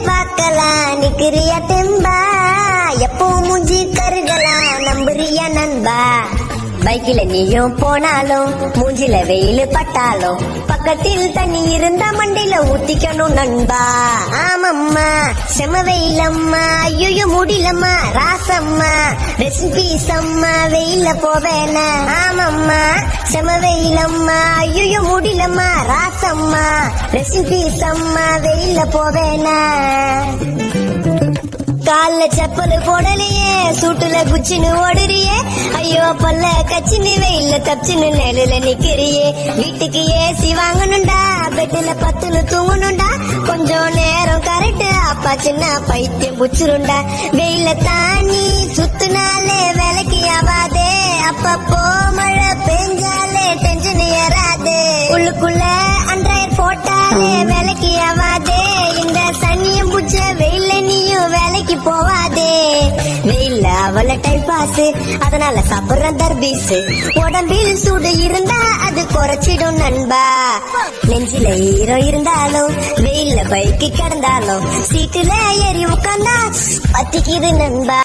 பார்க்கலாம் நிக்கிறியா தெம்பா, எப்போ மூஞ்சி கருகலாம் நம்புறியா நண்பா. பைக்கில நீயும் போனாலும் மூஞ்சில வெயில் பட்டாலும் பக்கத்தில் தண்ணி இருந்தா மண்டையில ஊத்திக்கணும் நண்பா. ஆமம்மா செம வெயிலம்மா, ஐயோ முடியலம்மா ராசம்மா, ரெசிபீஸ் அம்மா வெயில போவேனா. ஆமம்மா செம வெயிலம்மா, ஐயோ முடியலம்மா ராசம்மா, ரெசிபீஸ் அம்மா வெயில போவேனா. கால்ல செப்பல் போடலையே சூட்டுல குச்சின்னு ஓடுறியே, ஐயோ பல்ல கச்சின்னு வெயில தப்பிச்சுன்னு நிழல நிக்கிறியே. வீட்டுக்கு ஏசி வாங்கணும்டா, பெட்டுல பத்துல தூங்கணும்டா, கொஞ்சம் நேரம் கரெக்ட் அப்பா சின்ன பைத்தியம் புச்சிருண்டா. வெயில தானி சுத்துனாலே வேலைக்கு ஆவாதே, அப்பப்போ மழை பெஞ்சாலே டென்ஷன் ஏறாது, உள்ளுக்குள்ள அன்றாயிரம் போட்டாலே வேலைக்கு ஆவாதே. இந்த சனியம் புச்ச வெயில நீயும் வேலைக்கு போவாதே. வெயில்ல அவள டைம் பாஸ், அதனால சாப்பிடுற தர்பீஸ். உடம்பில் சூடு இருந்தா அது குறைச்சிடும் நண்பா. நெஞ்சில ஈரம் இருந்தாலும் வெயில்ல பைக்கு கிடந்தாலும் சீட்டுல ஏறி உட்கார்ந்தா பத்திக்குது நண்பா.